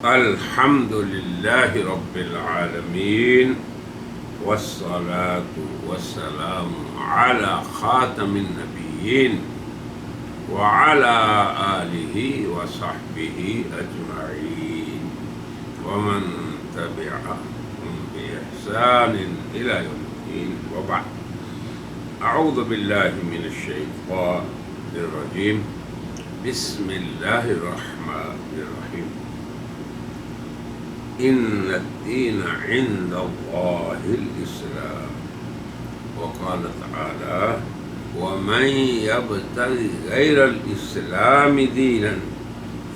الحمد لله رب العالمين والصلاة والسلام على خاتم النبيين وعلى آله وصحبه أجمعين ومن تبعهم بإحسان إلى يوم الدين وبعد. أعوذ بالله من الشيطان الرجيم. بسم الله الرحمن الرحيم. إن الدين عند الله الإسلام. وقال تعالى: ومن يبتغي غير الإسلام دينا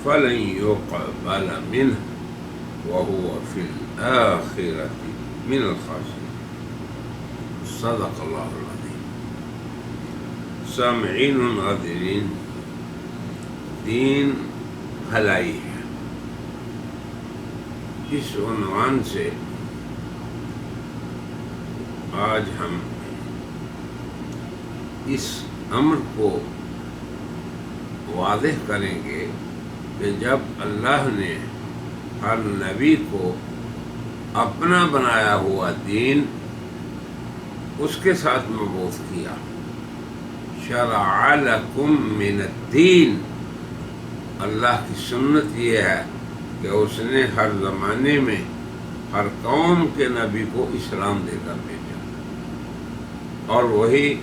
فلن يقبل منه وهو في الآخرة من الخاسرين. صدق الله العظيم. سامعین و ناظرین، دین بھلائی ہے، اس عنوان سے آج ہم اس امر کو واضح کریں گے کہ جب اللہ نے ہر نبی کو اپنا بنایا ہوا دین اس کے ساتھ مبعوث کیا، شرع لکم من الدین، اللہ کی سنت یہ ہے کہ اس نے ہر زمانے میں ہر قوم کے نبی کو اسلام دے کر بھیجا، اور وہی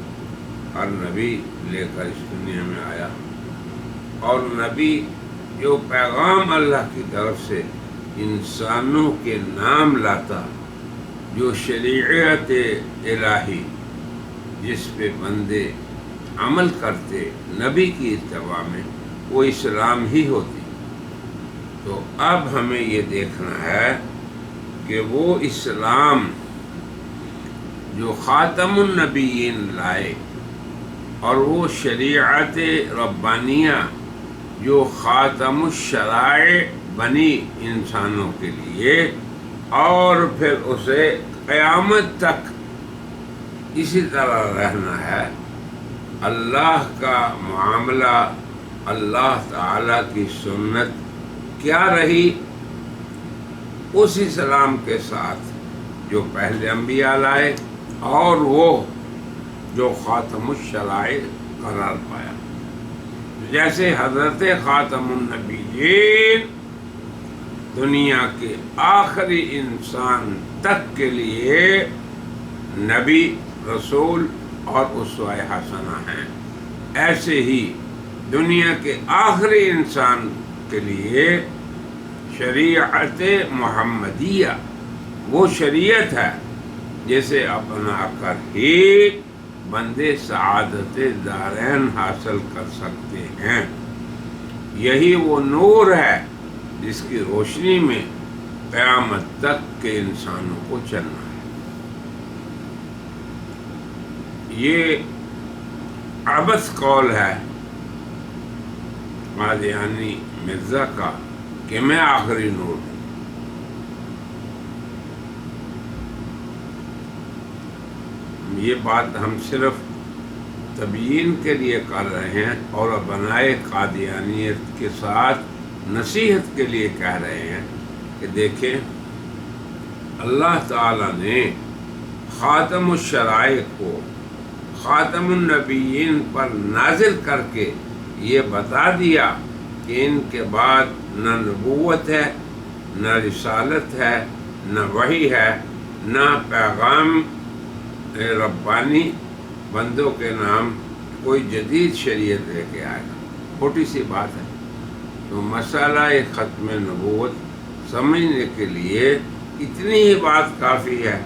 ہر نبی لے کر اس دنیا میں آیا، اور نبی جو پیغام اللہ کی طرف سے انسانوں کے نام لاتا، جو شریعت الہی جس پہ بندے عمل کرتے نبی کی اتباع میں، وہ اسلام ہی ہوتی۔ تو اب ہمیں یہ دیکھنا ہے کہ وہ اسلام جو خاتم النبیین لائے، اور وہ شریعت ربانیہ جو خاتم الشرائع بنی انسانوں کے لیے، اور پھر اسے قیامت تک اسی طرح رہنا ہے۔ اللہ کا معاملہ، اللہ تعالیٰ کی سنت کیا رہی اس اسلام کے ساتھ جو پہلے انبیاء لائے، اور وہ جو خاتم الشرائع قرار پایا۔ جیسے حضرت خاتم النبیین دنیا کے آخری انسان تک کے لیے نبی، رسول اور اسوہ حسنہ ہیں، ایسے ہی دنیا کے آخری انسان کے لیے شریعت محمدیہ وہ شریعت ہے جسے اپنا کر ہی بندے سعادت دارین حاصل کر سکتے ہیں۔ یہی وہ نور ہے جس کی روشنی میں قیامت تک کے انسانوں کو چلنا ہے۔ یہ عبث قول ہے قادیانی مرزا کا کہ میں آخری نور ہوں۔ یہ بات ہم صرف تبیین کے لیے کر رہے ہیں، اور بنائے قادیانیت کے ساتھ نصیحت کے لیے کہہ رہے ہیں کہ دیکھیں، اللہ تعالیٰ نے خاتم الشرائع کو خاتم النبیین پر نازل کر کے یہ بتا دیا کہ ان کے بعد نہ نبوت ہے، نہ رسالت ہے، نہ وحی ہے، نہ پیغام ربانی بندوں کے نام کوئی جدید شریعت لے کے آئے گا۔ چھوٹی سی بات ہے، تو مسئلہ ختم نبوت سمجھنے کے لیے اتنی ہی بات کافی ہے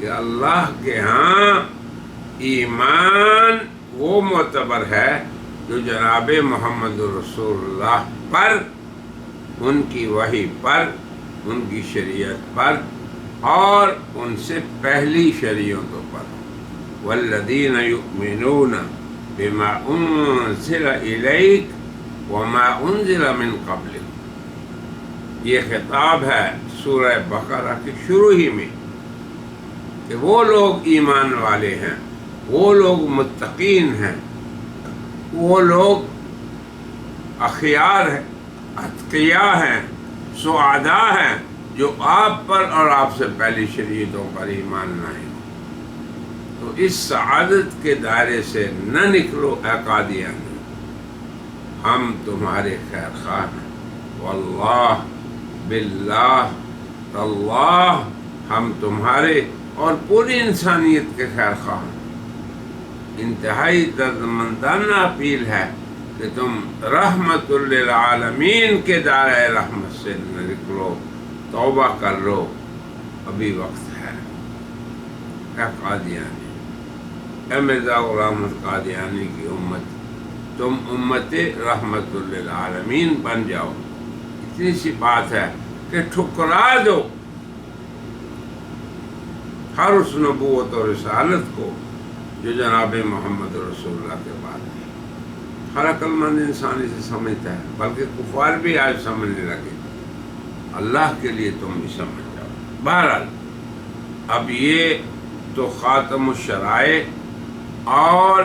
کہ اللہ کے ہاں ایمان وہ معتبر ہے جو جناب محمد رسول اللہ پر، ان کی وحی پر، ان کی شریعت پر، اور ان سے پہلی شریعتوں پر۔ والذین یؤمنون بما انزل الیک وما انزل من قبلک، یہ خطاب ہے سورہ بقرہ کے شروع ہی میں کہ وہ لوگ ایمان والے ہیں، وہ لوگ متقین ہیں، وہ لوگ اخیار ہیں، اتقیاء ہیں، سعداء ہیں جو آپ پر اور آپ سے پہلی شریعتوں پر ایمان لائے ہو۔ تو اس سعادت کے دائرے سے نہ نکلو اے قادیانی، ہم تمہارے خیر خواہ ہیں، واللہ باللہ تاللہ ہم تمہارے اور پوری انسانیت کے خیر خواہ ہیں۔ انتہائی دردمندانہ اپیل ہے کہ تم رحمت للعالمین کے دائرۂ رحمت سے نہ نکلو، توبہ کر لو، ابھی وقت ہے۔ اے قادیانی، اے مرزا غلام احمد قادیانی کی امت، تم امت رحمت للعالمین بن جاؤ۔ اتنی سی بات ہے کہ ٹھکرا دو ہر اس نبوت اور رسالت کو جو جناب محمد رسول اللہ کے بعد ہے۔ ہر عقل مند انسان اسے سمجھتا ہے، بلکہ کفار بھی آج سمجھنے لگے۔ اللہ کے لیے تم بھی سمجھ جاؤ۔ بہرحال اب یہ تو خاتم الشرائع اور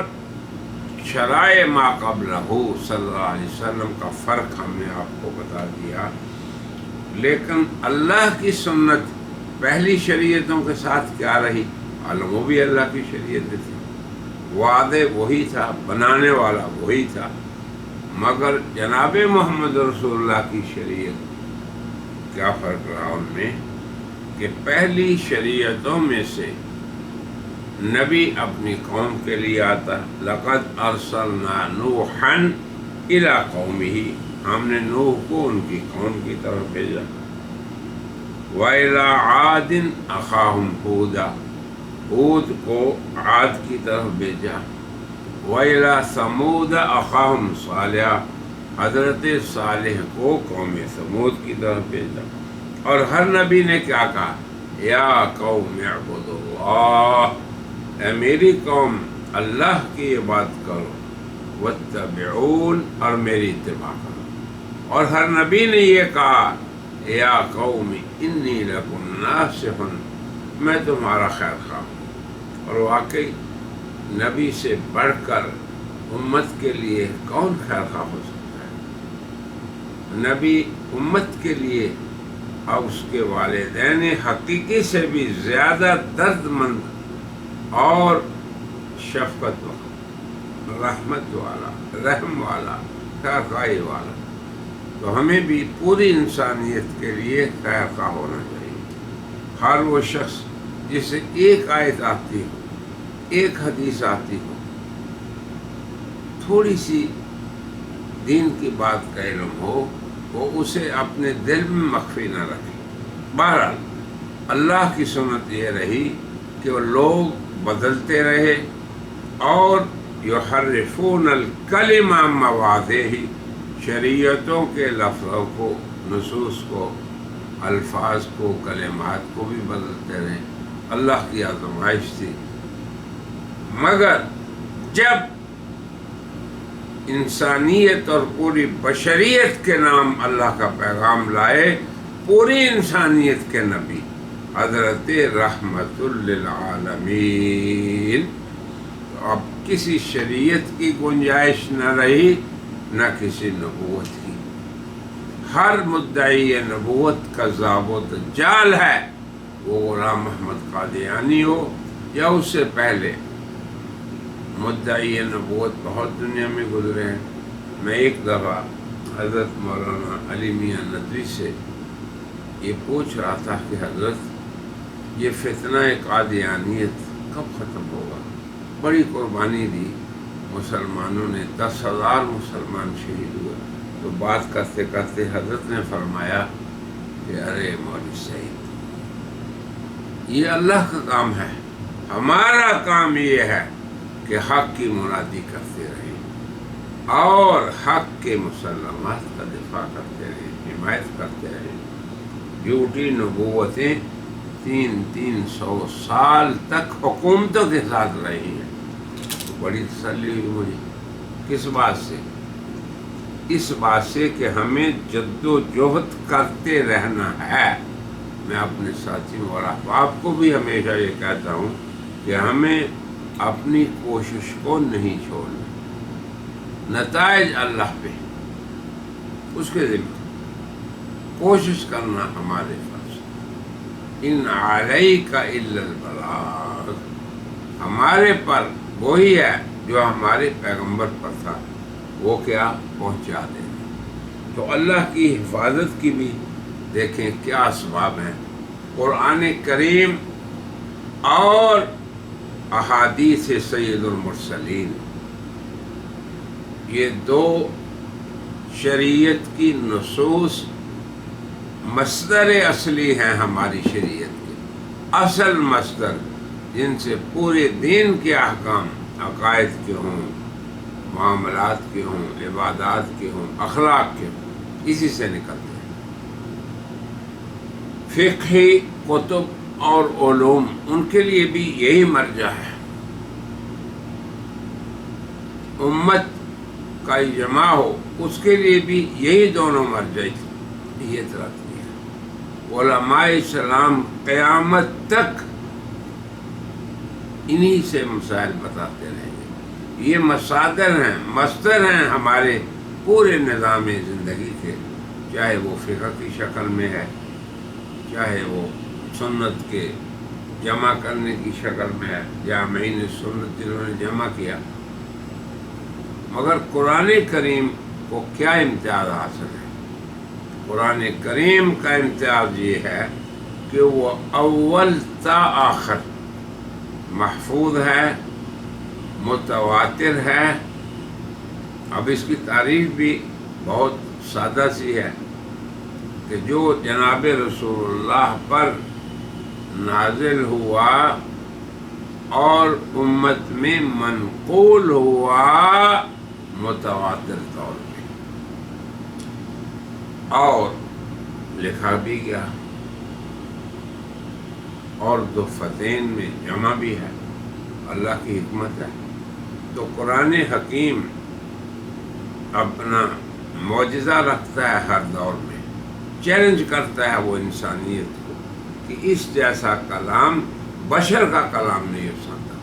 شرائع ما قبلہ صلی اللہ علیہ وسلم کا فرق ہم نے آپ کو بتا دیا، لیکن اللہ کی سنت پہلی شریعتوں کے ساتھ کیا رہی؟ معلوم وہ بھی اللہ کی شریعت تھی، وعدے وہی تھا، بنانے والا وہی تھا، مگر جناب محمد رسول اللہ کی شریعت کیا فرق رہا ان میں کہ پہلی شریعتوں میں سے نبی اپنی قوم کے لیے آتا، لقد ارسلنا نوحا الی قومہ، ہم نے نوح کو ان کی قوم کی طرف بھیجا، وَإِلَىٰ عَادٍ أَخَاهُمْ هُودًا، ہود کو عاد کی طرف بھیجا، وَإِلَىٰ ثَمُودَ أَخَاهُمْ صَالِحًا، حضرت صالح کو قوم ثمود کی طرف بھیجا۔ اور ہر نبی نے کیا کہا؟ یا قوم اعبدوا اللہ، اے میری قوم اللہ کی عبادت کرو، واتبعون، اور میری اتباع کرو۔ اور ہر نبی نے یہ کہا یا قوم انی لکم ناصح، میں تمہارا خیر خواہ ہوں۔ اور واقعی نبی سے بڑھ کر امت کے لیے کون خیر خواہ ہو سکتا ہے؟ نبی امت کے لیے اور اس کے والدین حقیقی سے بھی زیادہ درد مند اور شفقت والا، رحمت والا، رحم والا، خیر خواہی والا۔ تو ہمیں بھی پوری انسانیت کے لیے خیر خواہ ہونا چاہیے۔ ہر وہ شخص جسے ایک آیت آتی ہو، ایک حدیث آتی ہو، تھوڑی سی دین کی بات کا علم ہو، وہ اسے اپنے دل میں مخفی نہ رکھے۔ بہرحال اللہ کی سنت یہ رہی کہ وہ لوگ بدلتے رہے اور یحرفون الکلم عن مواضعہ، شریعتوں کے لفظوں کو، نصوص کو، الفاظ کو، کلمات کو بھی بدلتے رہے۔ اللہ کی آزمائش تھی، مگر جب انسانیت اور پوری بشریت کے نام اللہ کا پیغام لائے پوری انسانیت کے نبی حضرت رحمت للعالمین، اب کسی شریعت کی گنجائش نہ رہی، نہ کسی نبوت کی۔ ہر مدعی نبوت کا ذاب و دجال ہے، وہ غلام احمد قادیانی ہو یا اس سے پہلے۔ مدعی نبوت بہت دنیا میں گزرے ہیں۔ میں ایک دفعہ حضرت مولانا علی میاں ندوی سے یہ پوچھ رہا تھا کہ حضرت یہ فتنہ قادیانیت کب ختم ہوگا؟ بڑی قربانی دی، مسلمانوں نے 10,000 مسلمان شہید ہوئے۔ تو بات کرتے کرتے حضرت نے فرمایا کہ ارے مولوی سعید، یہ اللہ کا کام ہے، ہمارا کام یہ ہے کہ حق کی منادی کرتے رہیں اور حق کے مسلمات کا دفاع کرتے رہیں، حمایت کرتے رہیں۔ جھوٹی نبوتیں 300 سال تک حکومتوں کے ساتھ رہی ہیں۔ تو بڑی تسلی ہوئی مجھے، کس بات سے؟ اس بات سے کہ ہمیں جد و جہد کرتے رہنا ہے۔ میں اپنے ساتھیوں اور احباب کو بھی ہمیشہ یہ کہتا ہوں کہ ہمیں اپنی کوشش کو نہیں چھوڑنا، نتائج اللہ پہ، اس کے ذمہ۔ کوشش کرنا ہمارے فرض۔ ان علیک الا البلاغ، ہمارے پر وہی ہے جو ہمارے پیغمبر پر تھا، وہ کیا پہنچا دینا۔ تو اللہ کی حفاظت کی بھی دیکھیں کیا اسباب ہیں۔ قرآن کریم اور احادیث سید المرسلین، یہ دو شریعت کی نصوص مصدر اصلی ہیں ہماری شریعت کے، اصل مصدر جن سے پورے دین کے احکام، عقائد کے ہوں، معاملات کے ہوں، عبادات کے ہوں، اخلاق کے ہوں، اسی سے نکلتے ہیں۔ فقہی کتب اور علوم، ان کے لیے بھی یہی مرجع ہے۔ امت کا اجماع ہو، اس کے لیے بھی یہی دونوں مرجع یہ رکھتی ہے۔ علماء اسلام قیامت تک انہی سے مسائل بتاتے رہیں گے۔ یہ مصادر ہیں، مصدر ہیں ہمارے پورے نظام زندگی کے، چاہے وہ فقہ کی شکل میں ہے، چاہے وہ سنت کے جمع کرنے کی شکل میں ہے، جامعین سنت جنہوں نے جمع کیا۔ مگر قرآن کریم کو کیا امتیاز حاصل ہے؟ قرآن کریم کا امتیاز یہ ہے کہ وہ اول تا آخر محفوظ ہے، متواتر ہے۔ اب اس کی تعریف بھی بہت سادہ سی ہے کہ جو جناب رسول اللہ پر نازل ہوا اور امت میں منقول ہوا متواتر طور پہ، اور لکھا بھی گیا، اور دفتین میں جمع بھی ہے۔ اللہ کی حکمت ہے۔ تو قرآن حکیم اپنا معجزہ رکھتا ہے، ہر دور میں چیلنج کرتا ہے وہ انسانیت کو کہ اس جیسا کلام بشر کا کلام نہیں ہو سکتا،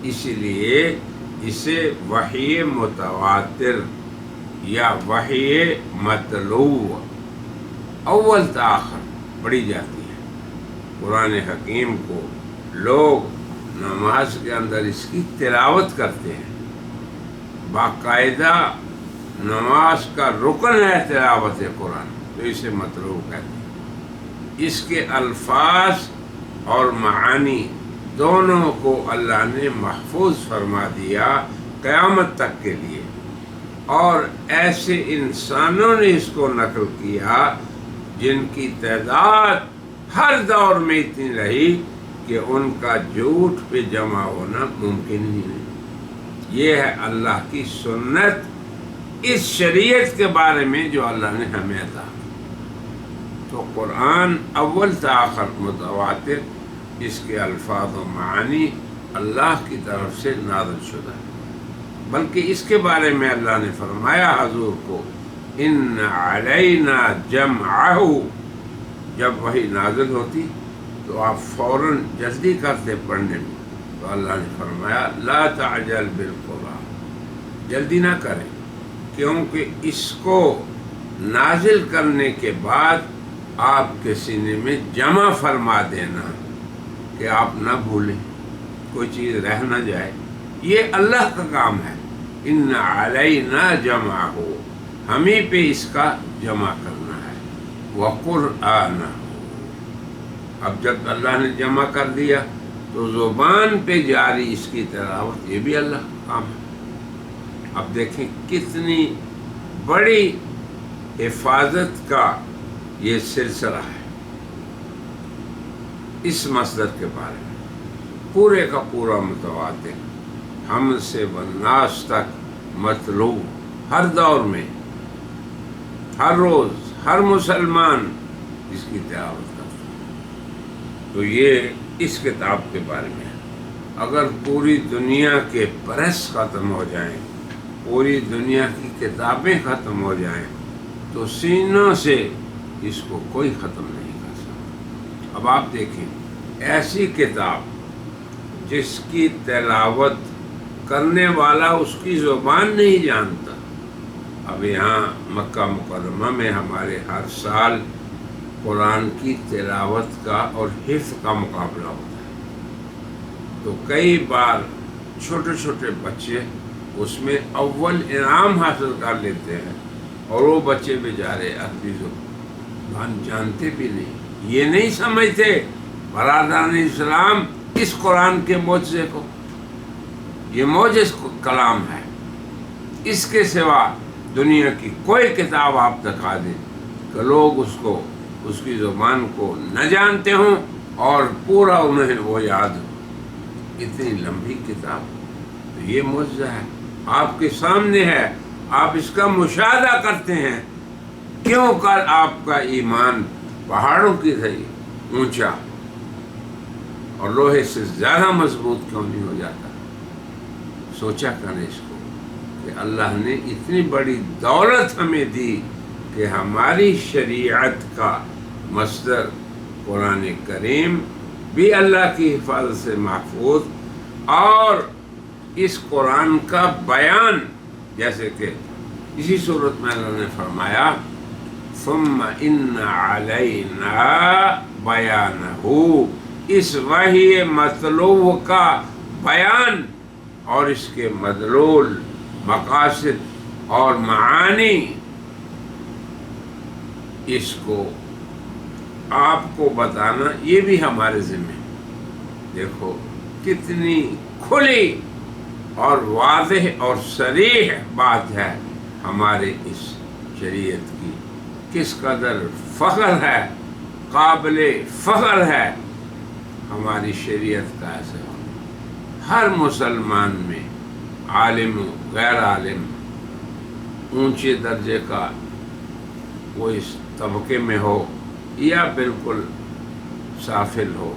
اسی لیے اسے وحی متواتر یا وحی مطلوع اول تا آخر پڑھی جاتی ہے۔ قرآن حکیم کو لوگ نماز کے اندر اس کی تلاوت کرتے ہیں، باقاعدہ نماز کا رکن ہے تلاوت قرآن، تو اسے مطلوع کہتے ہیں۔ اس کے الفاظ اور معانی دونوں کو اللہ نے محفوظ فرما دیا قیامت تک کے لیے، اور ایسے انسانوں نے اس کو نقل کیا جن کی تعداد ہر دور میں اتنی رہی کہ ان کا جھوٹ پہ جمع ہونا ممکن ہی نہیں۔ یہ ہے اللہ کی سنت اس شریعت کے بارے میں جو اللہ نے ہمیں عطا کی۔ تو قرآن اول تا آخر متواتر، اس کے الفاظ و معانی اللہ کی طرف سے نازل شدہ ہے۔ بلکہ اس کے بارے میں اللہ نے فرمایا حضور کو، ان علینا جمعہ، جب وحی نازل ہوتی تو آپ فوراً جلدی کرتے پڑھنے میں، تو اللہ نے فرمایا لا تعجل بالقرآن، جلدی نہ کریں، کیونکہ اس کو نازل کرنے کے بعد آپ کے سینے میں جمع فرما دینا کہ آپ نہ بھولیں، کوئی چیز رہ نہ جائے، یہ اللہ کا کام ہے۔ ان علینا جمعہ، ہمیں پہ اس کا جمع کرنا ہے، وقرآنہ، اب جب اللہ نے جمع کر دیا تو زبان پہ جاری اس کی تلاوت، یہ بھی اللہ کا کام ہے۔ اب دیکھیں کتنی بڑی حفاظت کا یہ سلسلہ ہے اس مصدر کے بارے میں، پورے کا پورا متواتر، ہم سے والناس تک مطلوب، ہر دور میں، ہر روز، ہر مسلمان اس کی تلاوت کرتا ہے۔ تو یہ اس کتاب کے بارے میں ہے۔ اگر پوری دنیا کے پریس ختم ہو جائیں، پوری دنیا کی کتابیں ختم ہو جائیں، تو سینوں سے اس کو کوئی ختم نہیں کر سکتا۔ اب آپ دیکھیں، ایسی کتاب جس کی تلاوت کرنے والا اس کی زبان نہیں جانتا۔ اب یہاں مکہ مکرمہ میں ہمارے ہر سال قرآن کی تلاوت کا اور حفظ کا مقابلہ ہوتا ہے، تو کئی بار چھوٹے چھوٹے بچے اس میں اول انعام حاصل کر لیتے ہیں، اور وہ بچے بیچارے عربی زبان جانتے بھی نہیں، یہ نہیں سمجھتے برادران اسلام اس قرآن کے معجزے کو، یہ معجز کلام ہے، اس کے سوا دنیا کی کوئی کتاب آپ دکھا دیں کہ لوگ اس کی زبان کو نہ جانتے ہوں اور پورا انہیں وہ یاد ہو، اتنی لمبی کتاب، تو یہ معجزہ ہے، آپ کے سامنے ہے، آپ اس کا مشاہدہ کرتے ہیں، کیوں کر آپ کا ایمان پہاڑوں کی طرح اونچا اور لوہے سے زیادہ مضبوط کیوں نہیں ہو جاتا؟ سوچا کریں اس کو کہ اللہ نے اتنی بڑی دولت ہمیں دی کہ ہماری شریعت کا مصدر قرآن کریم بھی اللہ کی حفاظت سے محفوظ، اور اس قرآن کا بیان، جیسے کہ اسی صورت میں اللہ نے فرمایا ثم ان علینا بیانہ، اس وحی مطلوب کا بیان اور اس کے مدلول مقاصد اور معانی، اس کو آپ کو بتانا یہ بھی ہمارے ذمہ ہے۔ دیکھو کتنی کھلی اور واضح اور صریح بات ہے ہمارے اس شریعت کی، کس قدر فخر ہے، قابل فخر ہے ہماری شریعت کا ایسا ہونا۔ ہر مسلمان میں عالم و غیر عالم، اونچے درجے کا وہ اس طبقے میں ہو یا بالکل سافل ہو،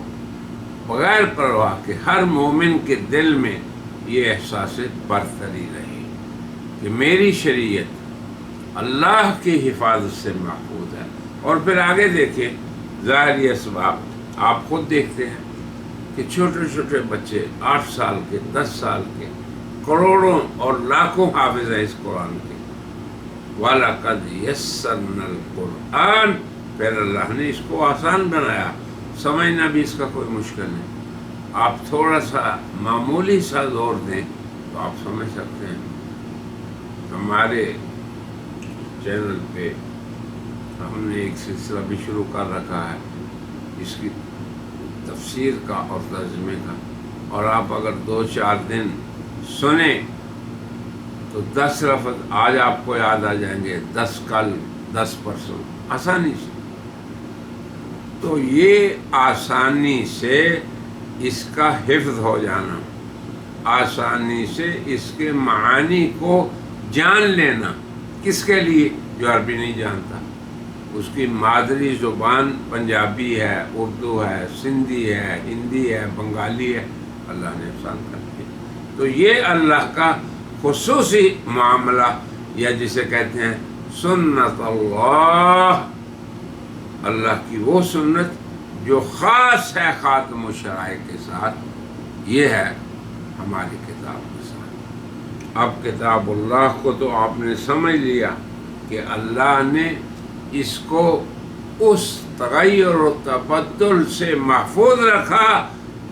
بغیر پرواہ کہ ہر مومن کے دل میں یہ احساس برتری رہے کہ میری شریعت اللہ کی حفاظت سے محفوظ ہے۔ اور پھر آگے دیکھیں ظاہری اسباب، آپ خود دیکھتے ہیں کہ چھوٹے چھوٹے بچے 8 سال کے، 10 سال کے، کروڑوں اور لاکھوں حافظ ہیں اس قرآن کے۔ وَلَقَدْ يَسَّرْنَا الْقُرْآنَ، پھر اللہ نے اس کو آسان بنایا، سمجھنا بھی اس کا کوئی مشکل نہیں، آپ تھوڑا سا معمولی سا زور دیں تو آپ سمجھ سکتے ہیں۔ ہمارے چینل پہ ہم نے ایک سلسلہ بھی شروع کر رکھا ہے اس کی تفسیر کا اور ترجمے کا، اور آپ اگر 2-4 دن سنیں تو 10 لفظ آج آپ کو یاد آ جائیں گے، 10 کل، 10 پرسوں، آسانی سے۔ تو یہ آسانی سے اس کا حفظ ہو جانا، آسانی سے اس کے معانی کو جان لینا، کس کے لیے؟ جو عربی نہیں جانتا، اس کی مادری زبان پنجابی ہے، اردو ہے، سندھی ہے، ہندی ہے، بنگالی ہے، اللہ نے آسان کر دیا۔ تو یہ اللہ کا خصوصی معاملہ، یا جسے کہتے ہیں سنت اللہ، اللہ کی وہ سنت جو خاص ہے خاتم الشرائع کے ساتھ، یہ ہے ہماری کتاب کے ساتھ۔ اب کتاب اللہ کو تو آپ نے سمجھ لیا کہ اللہ نے اس کو اس تغیر و تبدل سے محفوظ رکھا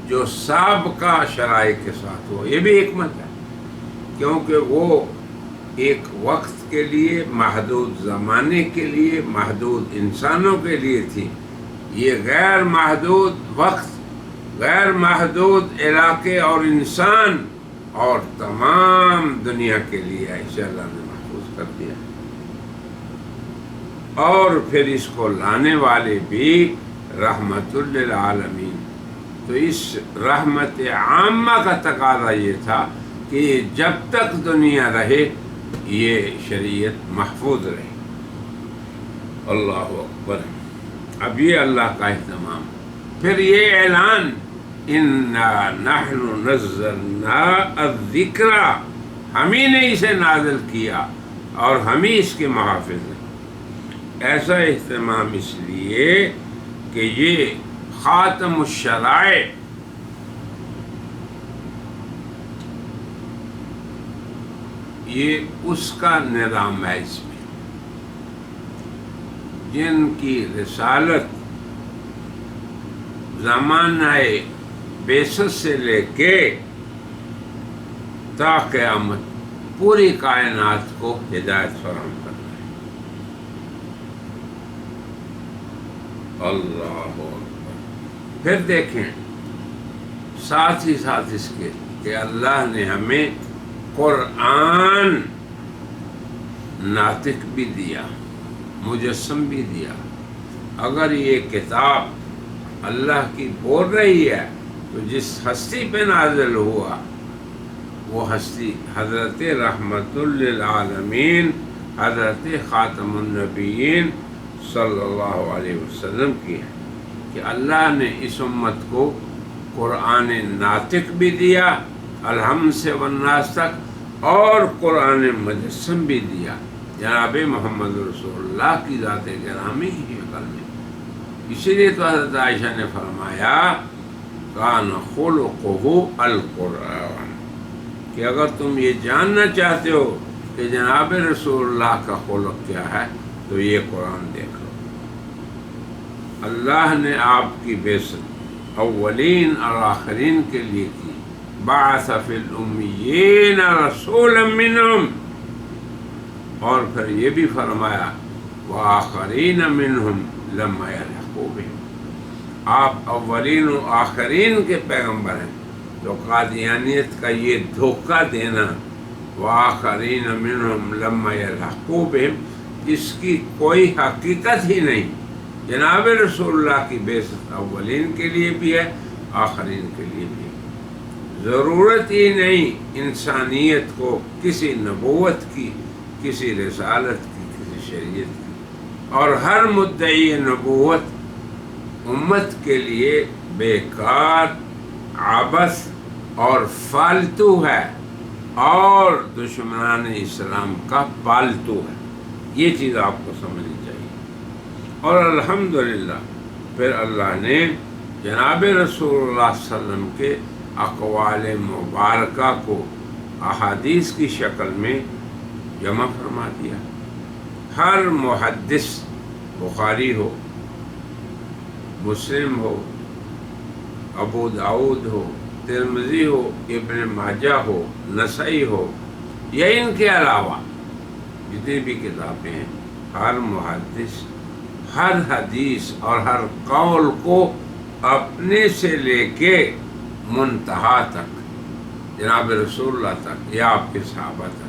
جو سابقہ شرائع کے ساتھ ہو۔ یہ بھی حکمت ہے، کیونکہ وہ ایک وقت کے لیے، محدود زمانے کے لیے، محدود انسانوں کے لیے تھی، یہ غیر محدود وقت، غیر محدود علاقے اور انسان اور تمام دنیا کے لیے ہے، اسے اللہ نے محفوظ کر دیا۔ اور پھر اس کو لانے والے بھی رحمت للعالمین۔ تو اس رحمت عامہ کا تقاضا یہ تھا کہ جب تک دنیا رہے یہ شریعت محفوظ رہے۔ اللہ اکبر۔ اب یہ اللہ کا اہتمام، پھر یہ اعلان انا نحن نزلنا الذکر، ہم ہی نے اسے نازل کیا اور ہم ہی اس کے محافظ ہیں۔ ایسا اہتمام اس لیے کہ یہ خاتم الشرائع، یہ اس کا نظام ہے، اس میں جن کی رسالت زمانہ بعثت سے لے کے تا قیامت پوری کائنات کو ہدایت فراہم کرنا ہے۔ اللہ اکبر۔ پھر دیکھیں ساتھ ہی ساتھ اس کے کہ اللہ نے ہمیں قرآن ناطق بھی دیا، مجسم بھی دیا۔ اگر یہ کتاب اللہ کی بول رہی ہے تو جس ہستی پہ نازل ہوا وہ ہستی حضرت رحمت للعالمین، حضرت خاتم النبیین صلی اللہ علیہ وسلم کی ہے کہ اللہ نے اس امت کو قرآن ناطق بھی دیا الحمد سے والناس تک، اور قرآن مجسم بھی دیا جناب محمد رسول اللہ کی ذات گرامی کی شکل میں۔ اسی لیے تو حضرت عائشہ نے فرمایا کان خلقہ القرآن، کہ اگر تم یہ جاننا چاہتے ہو کہ جناب رسول اللہ کا خلق کیا ہے تو یہ قرآن دیکھ لو۔ اللہ نے آپ کی بعثت اولین اور آخرین کے لیے کی، بعث فی الامیین رسولا منہم، اور پھر یہ بھی فرمایا وآخرین منہم لما یلحقوا بہم، آپ اولین و آخرین کے پیغمبر ہیں۔ تو قادیانیت کا یہ دھوکہ دینا وآخرین منہم لما یلحقوا بہم، اس کی کوئی حقیقت ہی نہیں۔ جناب رسول اللہ کی بعثت اولین کے لیے بھی ہے، آخرین کے لیے بھی ہے۔ ضرورت ہی نہیں انسانیت کو کسی نبوت کی، کسی رسالت کی، کسی شریعت کی، اور ہر مدعی نبوت امت کے لیے بیکار، عبث اور فالتو ہے، اور دشمنان اسلام کا پالتو ہے۔ یہ چیز آپ کو سمجھنی چاہیے۔ اور الحمدللہ پھر اللہ نے جناب رسول اللہ صلی اللہ علیہ وسلم کے اقوال مبارکہ کو احادیث کی شکل میں جمع فرما دیا۔ ہر محدث، بخاری ہو، مسلم ہو، ابو داؤد ہو، ترمذی ہو، ابن ماجہ ہو، نسائی ہو، یا ان کے علاوہ جتنی بھی کتابیں ہیں، ہر محدث ہر حدیث اور ہر قول کو اپنے سے لے کے منتہا تک، جناب رسول اللہ تک یا آپ کے صحابہ تک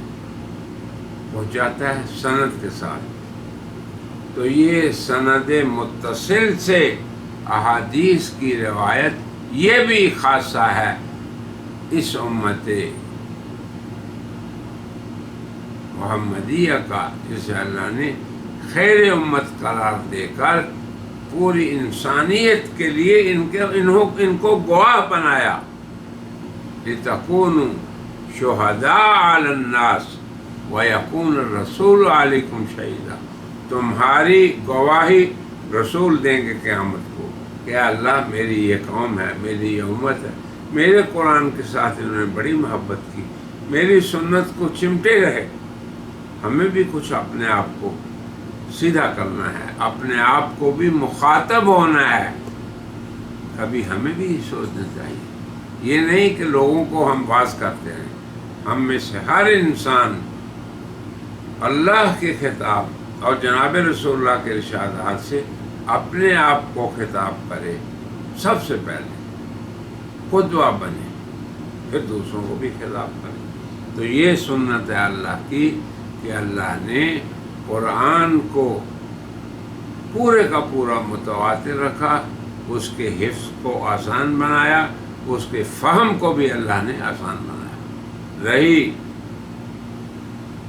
پہنچاتا ہے سند کے ساتھ۔ تو یہ سند متصل سے احادیث کی روایت یہ بھی خاصہ ہے اس امت محمدیہ کا، جسے اللہ نے خیر امت قرار دے کر پوری انسانیت کے لیے ان کو گواہ بنایا۔ لِتَكُونُوا شُهَدَاءَ عَلَى النَّاسِ وَيَكُونَ الرَّسُولُ عَلَيْكُمْ شَهِيدًا، تمہاری گواہی رسول دیں گے قیامت کو کہ اللہ میری یہ قوم ہے، میری یہ امت ہے، میرے قرآن کے ساتھ انہوں نے بڑی محبت کی، میری سنت کو چمٹے رہے۔ ہمیں بھی کچھ اپنے آپ کو سیدھا کرنا ہے، اپنے آپ کو بھی مخاطب ہونا ہے۔ کبھی ہمیں بھی سوچنا چاہیے، یہ نہیں کہ لوگوں کو ہم باز کرتے ہیں۔ ہم میں سے ہر انسان اللہ کے خطاب اور جناب رسول اللہ کے ارشادات سے اپنے آپ کو خطاب کرے، سب سے پہلے قدوہ بنے، پھر دوسروں کو بھی خطاب کرے۔ تو یہ سنت ہے اللہ کی کہ اللہ نے قرآن کو پورے کا پورا متواتر رکھا، اس کے حفظ کو آسان بنایا، اس کے فہم کو بھی اللہ نے آسان بنایا۔ رہی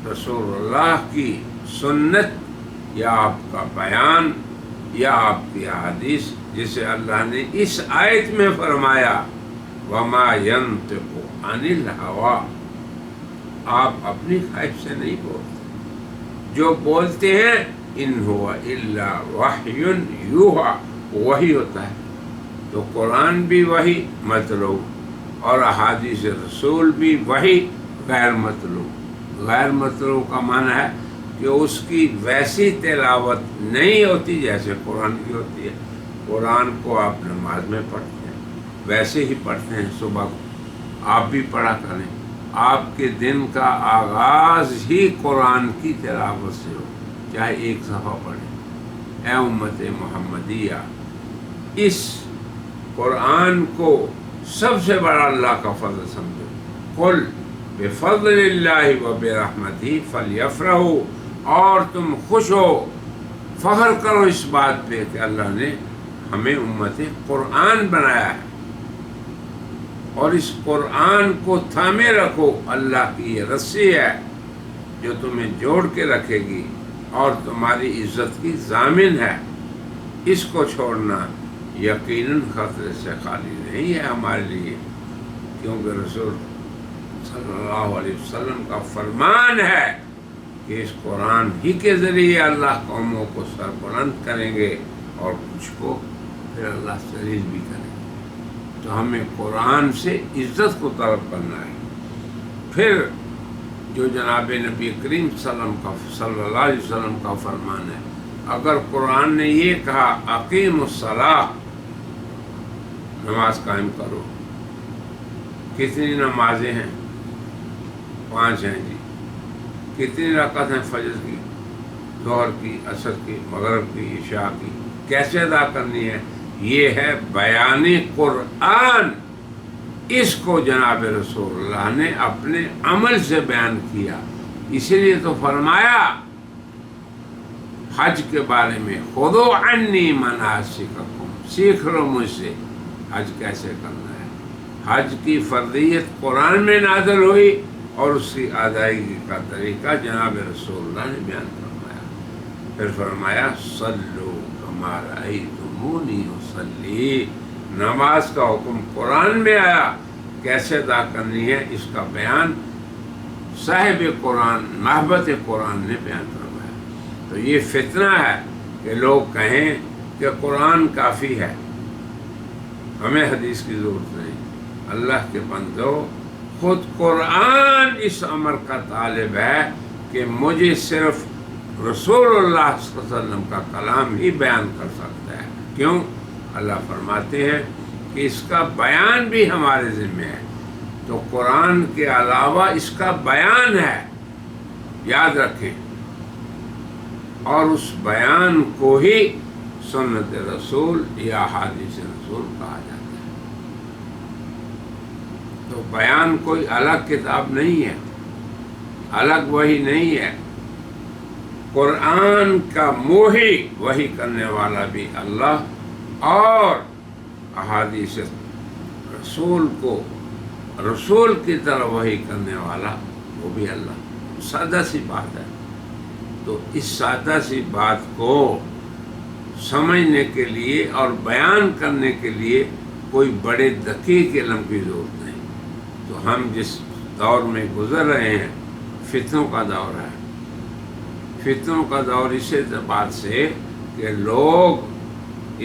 رسول اللہ کی سنت یا آپ کا بیان یا آپ کی احادیث، جسے اللہ نے اس آیت میں فرمایا وَمَا يَنطِقُ عَنِ الْهَوَىٰ، آپ اپنی خواہش سے نہیں بولتے، جو بولتے ہیں ان هو الا وحی یوحیٰ، وحی ہوتا ہے۔ تو قرآن بھی وحی مطلوب اور احادیث رسول بھی وحی غیر مطلوب۔ غیر مطلوب کا معنی ہے کہ اس کی ویسی تلاوت نہیں ہوتی جیسے قرآن کی ہوتی ہے، قرآن کو آپ نماز میں پڑھتے ہیں، ویسے ہی پڑھتے ہیں صبح کو، آپ بھی پڑھا کریں۔ آپ کے دن کا آغاز ہی قرآن کی تلاوت سے ہو، چاہے ایک صفحہ پڑھیں۔ اے امت محمدیہ، اس قرآن کو سب سے بڑا اللہ کا فضل سمجھو۔ قل بفضل اللہ و برحمتہ فلیفرحوا، اور تم خوش ہو، فخر کرو اس بات پہ کہ اللہ نے ہمیں امت قرآن بنایا ہے، اور اس قرآن کو تھامے رکھو۔ اللہ کی یہ رسی ہے جو تمہیں جوڑ کے رکھے گی اور تمہاری عزت کی ضامن ہے۔ اس کو چھوڑنا یقیناً خطرے سے خالی نہیں ہے ہمارے لیے، کیونکہ رسول صلی اللہ علیہ وسلم کا فرمان ہے کہ اس قرآن ہی کے ذریعے اللہ قوموں کو سربلند کریں گے اور کچھ کو پھر اللہ ذلیل بھی کریں گے۔ تو ہمیں قرآن سے عزت کو طلب کرنا ہے۔ پھر جو جناب نبی کریم صلی اللہ علیہ وسلم کا فرمان ہے، اگر قرآن نے یہ کہا اقیم الصلاۃ، نماز قائم کرو، کتنی نمازیں ہیں؟ 5 ہیں جی۔ کتنی رکعت ہیں فجر کی، ظہر کی، عصر کی، مغرب کی، عشاء کی؟ کیسے ادا کرنی ہے؟ یہ ہے بیان قرآن۔ اس کو جناب رسول اللہ نے اپنے عمل سے بیان کیا، اسی لیے تو فرمایا حج کے بارے میں خذوا عنی مناسککم، سیکھ لو مجھ سے حج کیسے کرنا ہے۔ حج کی فرضیت قرآن میں نازل ہوئی اور اس کی ادائیگی کا طریقہ جناب رسول اللہ نے بیان فرمایا۔ پھر فرمایا صلو کما رأیتمونی اصلی، نماز کا حکم قرآن میں آیا، کیسے ادا کرنی ہے اس کا بیان صاحب قرآن محبت قرآن نے بیان فرمایا۔ تو یہ فتنہ ہے کہ لوگ کہیں کہ قرآن کافی ہے، ہمیں حدیث کی ضرورت نہیں۔ اللہ کے بندو، خود قرآن اس امر کا طالب ہے کہ مجھے صرف رسول اللہ صلی اللہ علیہ وسلم کا کلام ہی بیان کر سکتا ہے۔ کیوں؟ اللہ فرماتے ہیں کہ اس کا بیان بھی ہمارے ذمہ ہے، تو قرآن کے علاوہ اس کا بیان ہے، یاد رکھیں، اور اس بیان کو ہی سنت رسول یا حدیث رسول کہا جاتا ہے۔ تو بیان کوئی الگ کتاب نہیں ہے، الگ وحی نہیں ہے۔ قرآن کا موحی وحی کرنے والا بھی اللہ، اور احادیث رسول کو رسول کی طرح وحی کرنے والا وہ بھی اللہ۔ سادہ سی بات ہے۔ تو اس سادہ سی بات کو سمجھنے کے لیے اور بیان کرنے کے لیے کوئی بڑے دقیق علم کی ضرورت نہیں۔ تو ہم جس دور میں گزر رہے ہیں، فتنوں کا دور ہے۔ فتنوں کا دور اس اعتبار سے کہ لوگ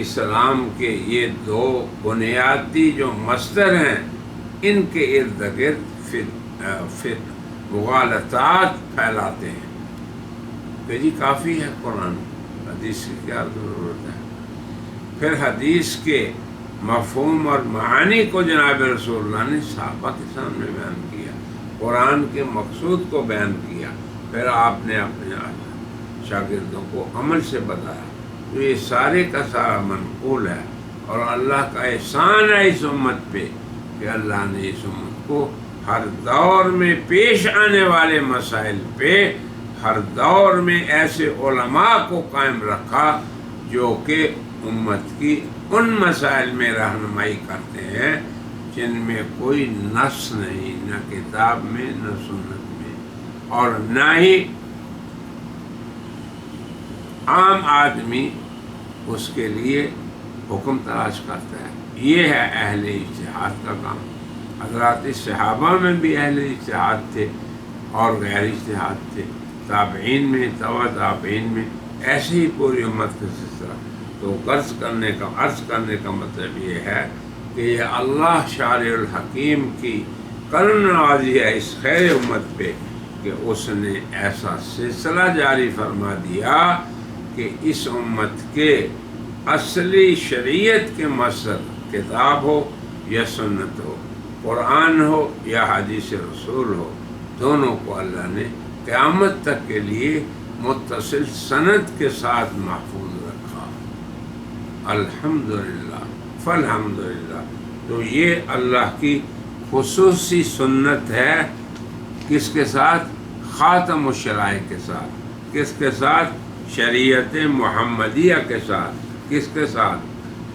اسلام کے یہ 2 بنیادی جو مصدر ہیں، ان کے ارد گرد مغالطات پھیلاتے ہیں کہ جی کافی ہے قرآن، حدیث کی کیا ضرورت ہے۔ پھر حدیث کے مفہوم اور معانی کو جناب رسول اللہ نے صحابہ کے سامنے بیان کیا، قرآن کے مقصود کو بیان کیا، پھر آپ نے اپنے شاگردوں کو عمل سے بتایا۔ تو یہ سارے کا سارا منقول ہے، اور اللہ کا احسان ہے اس امت پہ کہ اللہ نے اس امت کو ہر دور میں پیش آنے والے مسائل پہ ہر دور میں ایسے علماء کو قائم رکھا جو کہ امت کی ان مسائل میں رہنمائی کرتے ہیں جن میں کوئی نص نہیں، نہ کتاب میں نہ سنت میں، اور نہ ہی عام آدمی اس کے لیے حکم تلاش کرتا ہے۔ یہ ہے اہل اجتہاد کا کام۔ حضرات صحابہ میں بھی اہل اجتہاد تھے اور غیر اجتہاد تھے، تابعین میں، تبع تابعین میں، ایسے ہی پوری امت کا سلسلہ۔ تو عرض کرنے کا مطلب یہ ہے کہ یہ اللہ شارع الحکیم کی کرم نوازی ہے اس خیر امت پہ کہ اس نے ایسا سلسلہ جاری فرما دیا کہ اس امت کے اصلی شریعت کے مصدر کتاب ہو یا سنت ہو، قرآن ہو یا حدیث رسول ہو، دونوں کو اللہ نے قیامت تک کے لیے متصل سند کے ساتھ محفوظ رکھا۔ الحمدللہ فالحمدللہ۔ تو یہ اللہ کی خصوصی سنت ہے، کس کے ساتھ؟ خاتم الشرائع کے ساتھ۔ کس کے ساتھ؟ شریعت محمدیہ کے ساتھ۔ کس کے ساتھ؟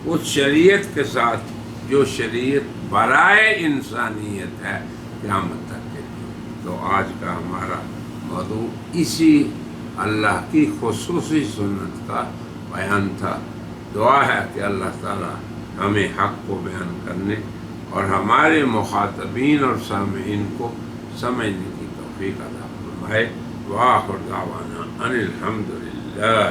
اس شریعت کے ساتھ جو شریعت برائے انسانیت ہے قیامت تک کے لیے۔ تو آج کا ہمارا موضوع اسی اللہ کی خصوصی سنت کا بیان تھا۔ دعا ہے کہ اللہ تعالی ہمیں حق کو بیان کرنے اور ہمارے مخاطبین اور سامعین کو سمجھنے کی توفیق عطا فرمائے۔ وآخر دعوانا ان الحمد للہ